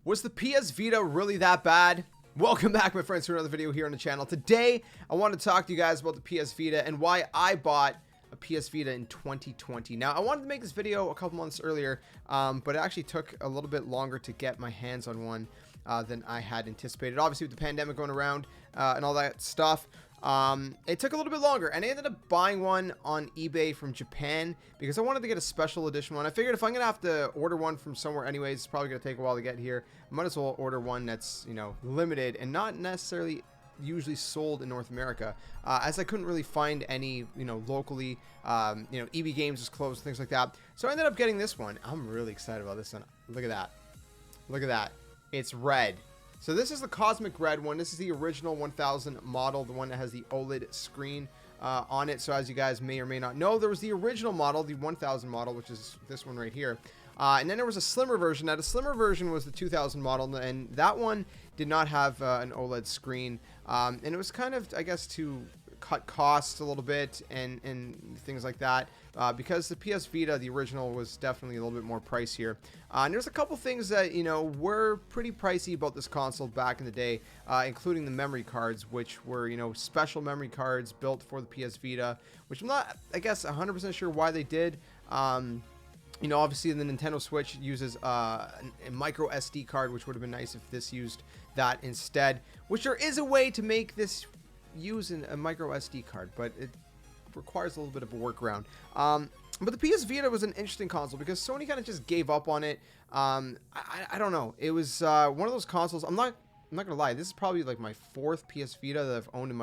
Was the PS Vita really that bad? Welcome back, my friends, to another video here on the channel. Today, I want to talk to you guys about the PS Vita and why I bought a PS Vita in 2020. Now, I wanted to make this video a couple months earlier, but it actually took a little bit longer to get my hands on one than I had anticipated. Obviously, with the pandemic going around and all that stuff, it took a little bit longer, and I ended up buying one on eBay from Japan because I wanted to get a special edition one. I figured if I'm gonna have to order one from somewhere anyways, it's probably gonna take a while to get here. I might as well order one that's, you know, limited and not necessarily usually sold in North America, as I couldn't really find any, you know, locally. EB Games is closed, things like that. So I ended up getting this one. I'm really excited about this one. Look at that. Look at that. It's red. So this is the Cosmic Red one. This is the original 1000 model, the one that has the OLED screen on it. So as you guys may or may not know, there was the original model, the 1000 model, which is this one right here. And then there was a slimmer version. Now, the slimmer version was the 2000 model, and that one did not have an OLED screen. And it was kind of, I guess, to cut costs a little bit and things like that, because the PS Vita, the original, was definitely a little bit more pricier. And there's a couple things that, you know, were pretty pricey about this console back in the day, including the memory cards, which were, you know, special memory cards built for the PS Vita, which I'm not, I guess, 100% sure why they did. You know, obviously the Nintendo Switch uses a micro SD card, which would have been nice if this used that instead, which there is a way to make this use a micro SD card, but it requires a little bit of a workaround. But the PS Vita was an interesting console because Sony kind of just gave up on it. I don't know. It was one of those consoles. I'm not gonna lie. This is probably like my fourth PS Vita that I've owned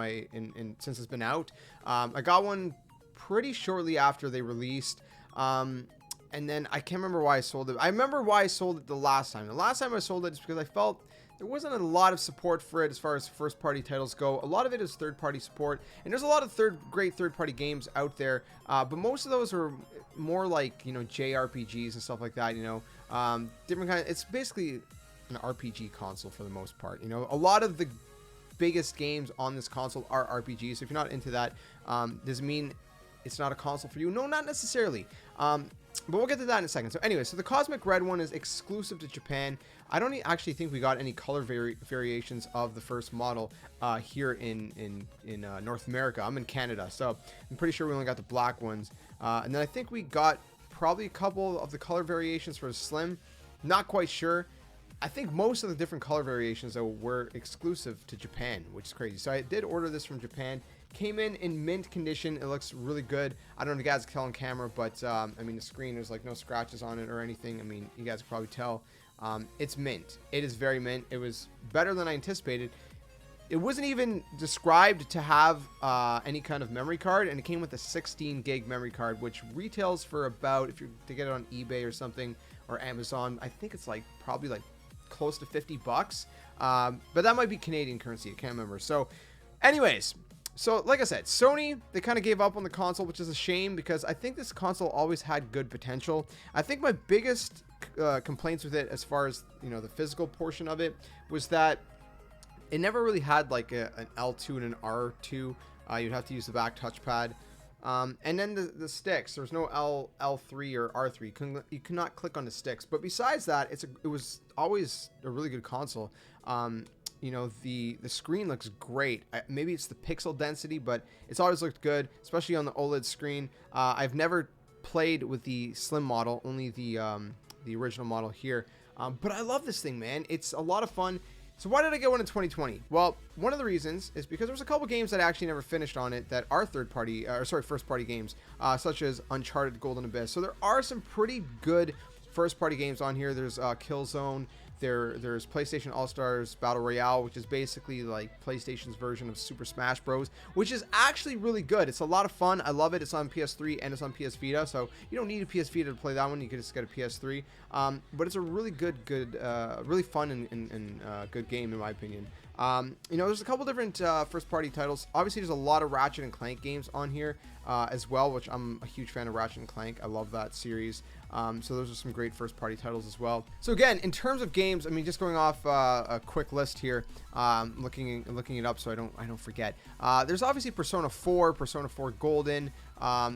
since it's been out. I got one pretty shortly after they released. And then I can't remember why I sold it. I remember why I sold it the last time. The last time I sold it is because I felt there wasn't a lot of support for it as far as first-party titles go. A lot of it is third-party support, and there's a lot of great third-party games out there. But most of those are more like, you know, JRPGs and stuff like that. You know, different kind. It's basically an RPG console for the most part. You know, a lot of the biggest games on this console are RPGs. So if you're not into that, does it mean it's not a console for you? No, not necessarily. But we'll get to that in a second. So anyway, so the Cosmic Red one is exclusive to Japan. I don't actually think we got any color variations of the first model here in North America. I'm in Canada, so I'm pretty sure we only got the black ones. And then I think we got probably a couple of the color variations for the Slim. Not quite sure. I think most of the different color variations, though, were exclusive to Japan, which is crazy. So I did order this from Japan. Came in mint condition. It looks really good. I don't know if you guys can tell on camera, but I mean, the screen, there's like no scratches on it or anything. I mean, you guys can probably tell. It's mint. It is very mint. It was better than I anticipated. It wasn't even described to have any kind of memory card, and it came with a 16 gig memory card, which retails for about, if you're to get it on eBay or something, or Amazon, I think it's like probably like close to $50. But that might be Canadian currency. I can't remember. So anyways, so like I said, Sony, they kind of gave up on the console, which is a shame because I think this console always had good potential. I think my biggest complaints with it, as far as, you know, the physical portion of it, was that it never really had like an L2 and an R2. You'd have to use the back touchpad. And then the sticks, there's no L3 or R3. You cannot click on the sticks. But besides that, it was always a really good console. You know, the screen looks great. Maybe it's the pixel density, but it's always looked good, especially on the OLED screen. I've never played with the slim model, only the original model here. But I love this thing, man. It's a lot of fun. So why did I get one in 2020? Well, one of the reasons is because there's a couple games that I actually never finished on it that are first-party games, such as Uncharted Golden Abyss. So there are some pretty good first-party games on here. There's Killzone. There's PlayStation All-Stars Battle Royale, which is basically like PlayStation's version of Super Smash Bros., which is actually really good. It's a lot of fun. I love it. It's on PS3 and it's on PS Vita, so you don't need a PS Vita to play that one. You can just get a PS3. But it's a really good, really fun and good game in my opinion. You know, there's a couple different first-party titles. Obviously, there's a lot of Ratchet and Clank games on here. as well, which I'm a huge fan of. Ratchet and Clank, I love that series. So those are some great first-party titles as well. So again, in terms of games, I mean, just going off a quick list here, looking it up so I don't forget. There's obviously Persona 4, Persona 4 Golden.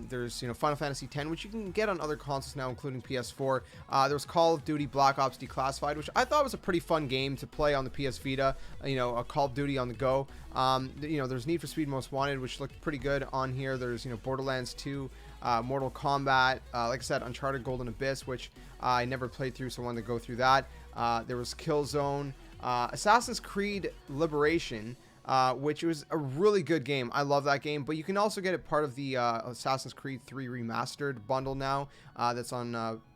There's Final Fantasy X, which you can get on other consoles now, including PS4. There's Call of Duty Black Ops Declassified, which I thought was a pretty fun game to play on the PS Vita. A Call of Duty on the go. There's Need for Speed Most Wanted, which looked pretty good on here. There's Borderlands 2. Mortal Kombat, like I said, Uncharted Golden Abyss, which I never played through, so I wanted to go through that. There was Killzone, Assassin's Creed Liberation, which was a really good game. I love that game, but you can also get it part of the Assassin's Creed 3 Remastered bundle now. That's on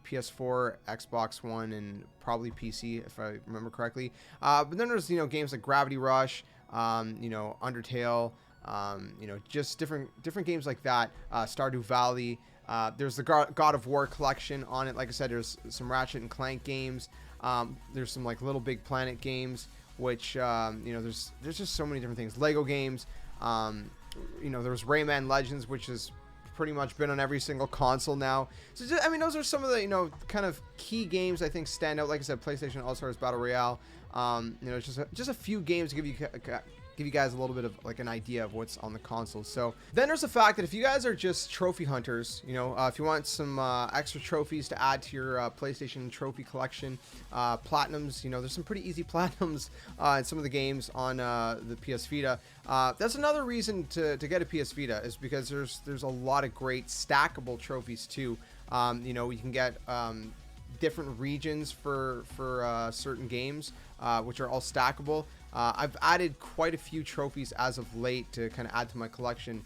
PS4, Xbox One, and probably PC, if I remember correctly. But then there's games like Gravity Rush, Undertale. Just different games like that. Stardew Valley. There's the God of War collection on it. Like I said, there's some Ratchet and Clank games. There's some like Little Big Planet games, which there's just so many different things. Lego games. There's Rayman Legends, which has pretty much been on every single console now. So those are some of the kind of key games I think stand out. Like I said, PlayStation All-Stars Battle Royale. Just a few games to give you guys a little bit of like an idea of what's on the console. So then there's the fact that if you guys are just trophy hunters, if you want some extra trophies to add to your PlayStation trophy collection, platinums, there's some pretty easy platinums in some of the games on the PS Vita. That's another reason to get a PS Vita, is because there's a lot of great stackable trophies too. You can get different regions for certain games, which are all stackable. I've added quite a few trophies as of late to kind of add to my collection,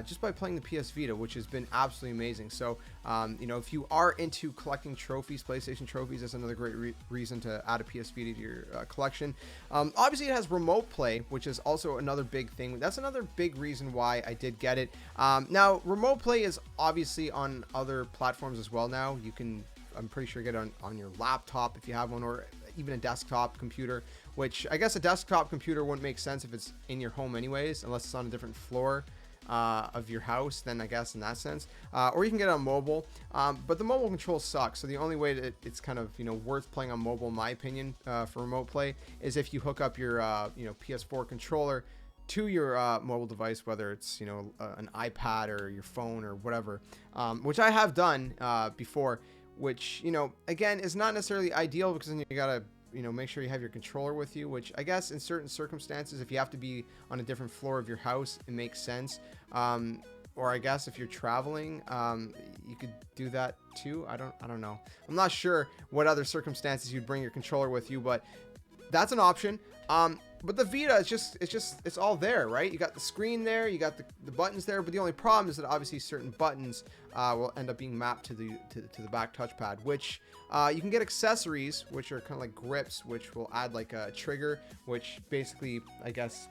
just by playing the PS Vita, which has been absolutely amazing. So, if you are into collecting trophies, PlayStation trophies, that's another great reason to add a PS Vita to your collection. Obviously, it has remote play, which is also another big thing. That's another big reason why I did get it. Now, remote play is obviously on other platforms as well now. You can, I'm pretty sure, get it on your laptop if you have one, or even a desktop computer, which I guess a desktop computer wouldn't make sense if it's in your home anyways, unless it's on a different floor of your house, then I guess in that sense. Or you can get it on mobile, but the mobile control sucks. So the only way that it's kind of worth playing on mobile, in my opinion, for remote play, is if you hook up your PS4 controller to your mobile device, whether it's an iPad or your phone or whatever, which I have done before. Which, again, is not necessarily ideal, because then you gotta, make sure you have your controller with you, which I guess in certain circumstances, if you have to be on a different floor of your house, it makes sense. Or I guess if you're traveling, you could do that too. I don't know. I'm not sure what other circumstances you'd bring your controller with you, but that's an option. But the Vita, it's all there, right? You got the screen there, you got the buttons there, but the only problem is that obviously certain buttons will end up being mapped to the back touchpad, which you can get accessories, which are kind of like grips, which will add like a trigger, which basically, I guess,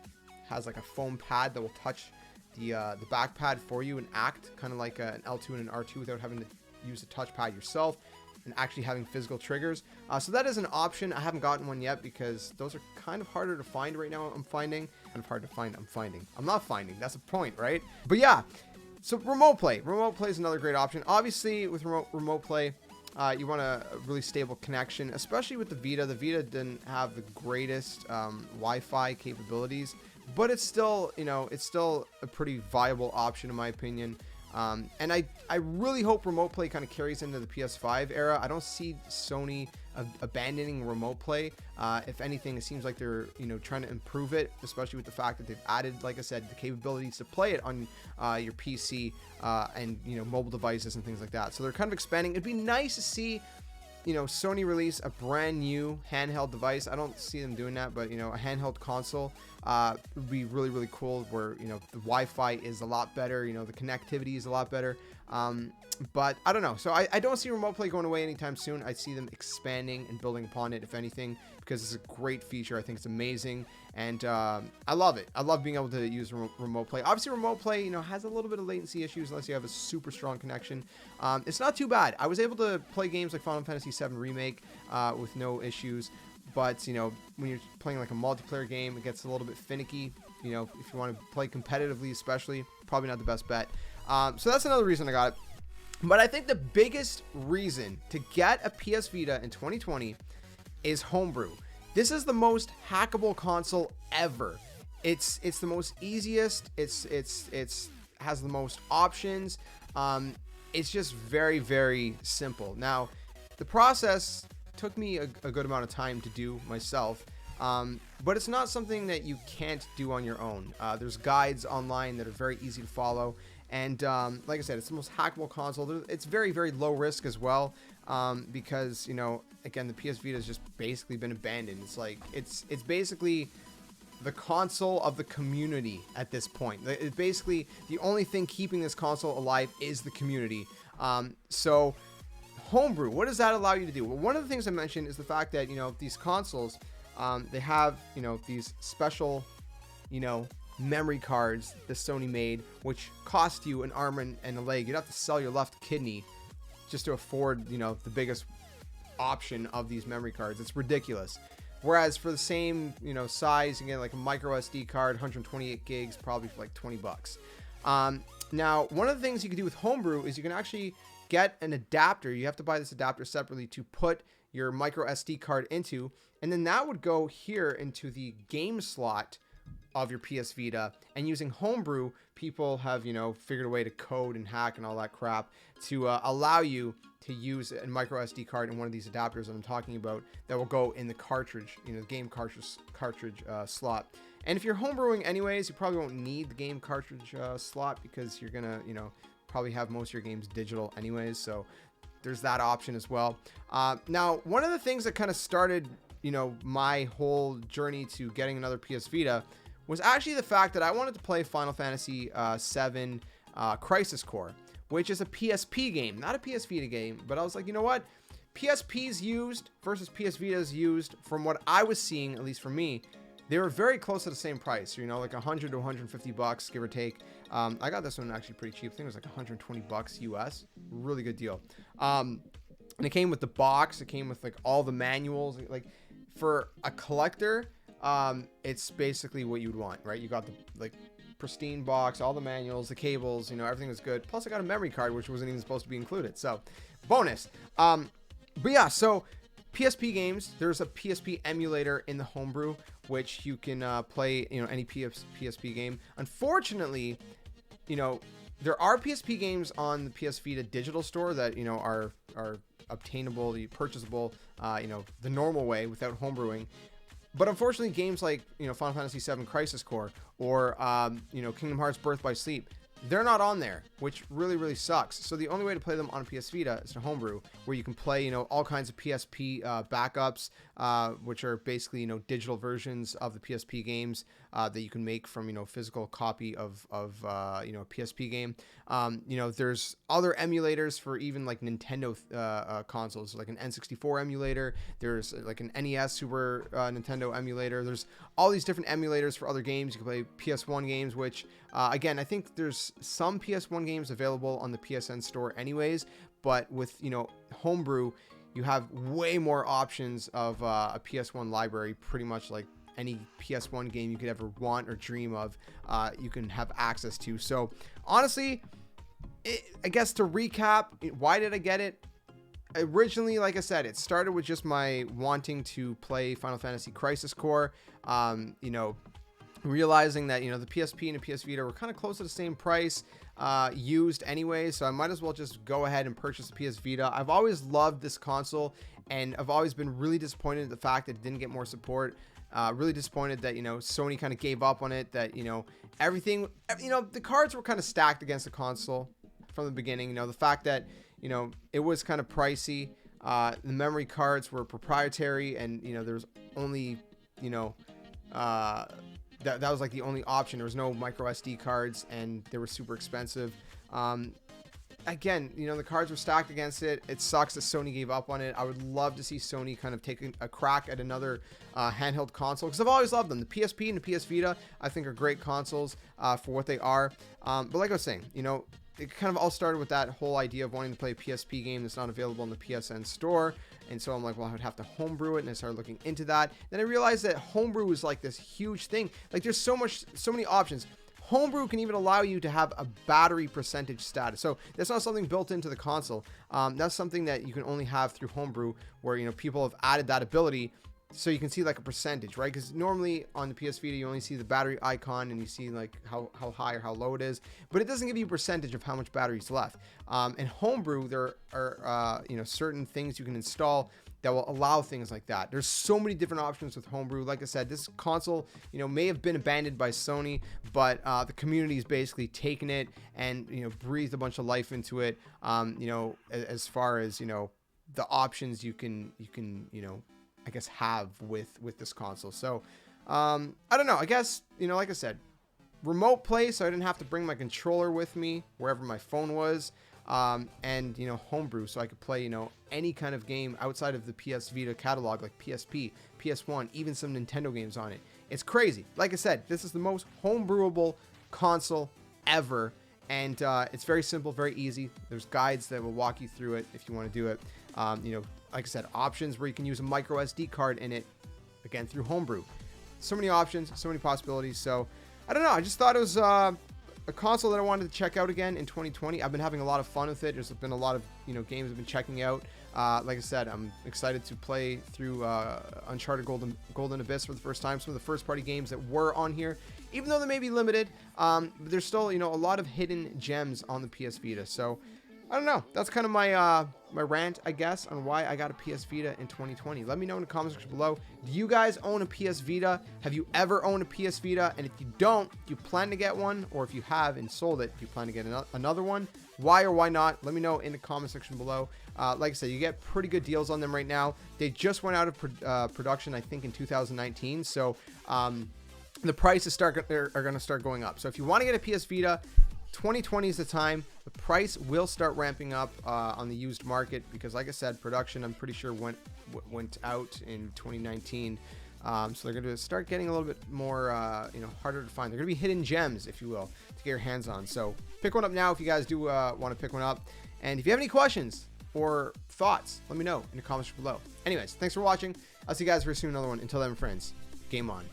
has like a foam pad that will touch the back pad for you and act kind of like an L2 and an R2 without having to use the touchpad yourself, and actually having physical triggers. So that is an option. I haven't gotten one yet because those are kind of harder to find right now. I'm not finding. That's the point, right? But yeah, so remote play is another great option. Obviously, with remote play, you want a really stable connection, especially with the Vita. The Vita didn't have the greatest Wi-Fi capabilities, but it's still, it's still a pretty viable option in my opinion. And I really hope remote play kind of carries into the PS5 era. I don't see Sony abandoning remote play. If anything, it seems like they're trying to improve it, especially with the fact that they've added, like I said, the capabilities to play it on your PC and mobile devices and things like that. So they're kind of expanding. It'd be nice to see Sony release a brand new handheld device. I don't see them doing that, but a handheld console would be really, really cool, where the Wi-Fi is a lot better, the connectivity is a lot better. But I don't know. So I don't see remote play going away anytime soon. I see them expanding and building upon it, if anything, because it's a great feature. I think it's amazing, and I love it. I love being able to use remote play. Obviously, remote play, has a little bit of latency issues unless you have a super strong connection. It's not too bad. I was able to play games like Final Fantasy VII Remake with no issues. But, when you're playing like a multiplayer game, it gets a little bit finicky. If you want to play competitively especially, probably not the best bet. So that's another reason I got it. But I think the biggest reason to get a PS Vita in 2020 is homebrew. This is the most hackable console ever. It's the most easiest. It's has the most options. It's just very, very simple. Now, the process took me a good amount of time to do myself, but it's not something that you can't do on your own. There's guides online that are very easy to follow, and like I said, it's the most hackable console. It's very, very low risk as well, because, you know, again, the PS Vita has just basically been abandoned. It's like it's basically the console of the community at this point. It's basically the only thing keeping this console alive is the community. So homebrew, what does that allow you to do? Well, one of the things I mentioned is the fact that, you know, these consoles, they have, you know, these special, you know, memory cards that Sony made, which cost you an arm and a leg. You'd have to sell your left kidney just to afford, you know, the biggest option of these memory cards. It's ridiculous. Whereas for the same, you know, size, you get like a micro SD card, 128 gigs, probably for like 20 bucks. Now, one of the things you can do with homebrew is you can actually get an adapter. You have to buy this adapter separately to put your micro SD card into, and then that would go here into the game slot of your PS Vita. And using homebrew, people have, you know, figured a way to code and hack and all that crap to allow you to use a micro SD card in one of these adapters that I'm talking about that will go in the cartridge, you know, the game cartridge slot. And if you're homebrewing anyways, you probably won't need the game cartridge slot, because you're gonna, you know, probably have most of your games digital anyways. So there's that option as well. Now, one of the things that kind of started, you know, my whole journey to getting another PS Vita was actually the fact that I wanted to play Final Fantasy VII Crisis Core, which is a PSP game, not a PS Vita game. But I was like, you know what? PSP's used versus PS Vita's used, from what I was seeing, at least for me, they were very close to the same price, you know, like 100 to 150 bucks, give or take. I got this one actually pretty cheap. I think it was like 120 bucks US. Really good deal. And it came with the box. It came with like all the manuals. Like, for a collector, it's basically what you'd want, right? You got the like pristine box, all the manuals, the cables, you know, everything was good. Plus I got a memory card, which wasn't even supposed to be included. So bonus. But yeah, so PSP games, there's a PSP emulator in the homebrew, which you can play, you know, any PSP game. Unfortunately, you know, there are PSP games on the PS Vita digital store that, you know, are obtainable, purchasable, you know, the normal way without homebrewing. But unfortunately, games like, you know, Final Fantasy VII Crisis Core or, you know, Kingdom Hearts Birth by Sleep, they're not on there, which really, really sucks. So the only way to play them on a PS Vita is to homebrew, where you can play, you know, all kinds of PSP backups, which are basically, you know, digital versions of the PSP games that you can make from, you know, physical copy of you know, a PSP game. You know, there's other emulators for even like Nintendo consoles, like an N64 emulator. There's like an NES Super Nintendo emulator. There's all these different emulators for other games. You can play PS1 games, which again, I think there's some PS1 games available on the PSN store anyways, but with, you know, homebrew, you have way more options of a PS1 library. Pretty much like any PS1 game you could ever want or dream of, you can have access to. So honestly, I guess to recap, why did I get it? Originally, like I said, it started with just my wanting to play Final Fantasy Crisis Core, you know, realizing that, you know, the PSP and the PS Vita were kind of close to the same price, used anyway, so I might as well just go ahead and purchase the PS Vita. I've always loved this console, and I've always been really disappointed at the fact that it didn't get more support. Really disappointed that, you know, Sony kind of gave up on it, that, you know, everything, you know, the cards were kind of stacked against the console from the beginning. You know, the fact that, you know, it was kind of pricey, the memory cards were proprietary, and, you know, there was only, you know, that was like the only option. There was no micro SD cards, and they were super expensive. Again, you know, the cards were stacked against it. It sucks that Sony gave up on it. I would love to see Sony kind of take a crack at another handheld console, because I've always loved them. The PSP and the PS Vita, I think, are great consoles for what they are. But like I was saying, you know, it kind of all started with that whole idea of wanting to play a PSP game that's not available in the PSN store. And so I'm like, well, I would have to homebrew it, and I started looking into that. Then I realized that homebrew is like this huge thing. Like, there's so many options. Homebrew can even allow you to have a battery percentage status. So that's not something built into the console. That's something that you can only have through Homebrew, where, you know, people have added that ability. So you can see like a percentage, right? Because normally on the PS Vita, you only see the battery icon and you see like how high or how low it is, but it doesn't give you a percentage of how much battery is left. In Homebrew, there are, you know, certain things you can install that will allow things like that. There's so many different options with Homebrew. Like I said, this console, you know, may have been abandoned by Sony, but the community's basically taken it and, you know, breathed a bunch of life into it. You know, as far as, you know, the options you can, you know, I guess have with this console. So I don't know, I guess, you know, like I said, remote play, so I didn't have to bring my controller with me wherever my phone was, and, you know, Homebrew, so I could play, you know, any kind of game outside of the PS Vita catalog, like PSP, PS1, even some Nintendo games on it. It's crazy. Like I said, this is the most homebrewable console ever, and it's very simple, very easy. There's guides that will walk you through it if you want to do it. You know, like I said, options where you can use a micro SD card in it, again, through Homebrew. So many options, so many possibilities. So I don't know, I just thought it was a console that I wanted to check out again in 2020. I've been having a lot of fun with it. There's been a lot of, you know, games I've been checking out. Like I said, I'm excited to play through Uncharted Golden Abyss for the first time. Some of the first party games that were on here, even though they may be limited, but there's still, you know, a lot of hidden gems on the PS Vita. So I don't know. That's kind of my my rant, I guess, on why I got a PS Vita in 2020. Let me know in the comments section below. Do you guys own a PS Vita? Have you ever owned a PS Vita? And if you don't, do you plan to get one? Or if you have and sold it, do you plan to get another one? Why or why not? Let me know in the comment section below. Like I said, you get pretty good deals on them right now. They just went out of production, I think, in 2019. So the prices are going to start going up. So if you want to get a PS Vita, 2020 is the time. The price will start ramping up on the used market because, like I said, production, I'm pretty sure went out in 2019. So they're going to start getting a little bit more, you know, harder to find. They're going to be hidden gems, if you will, to get your hands on. So pick one up now if you guys do want to pick one up. And if you have any questions or thoughts, let me know in the comments below. Anyways, thanks for watching. I'll see you guys very soon in another one. Until then, friends, game on.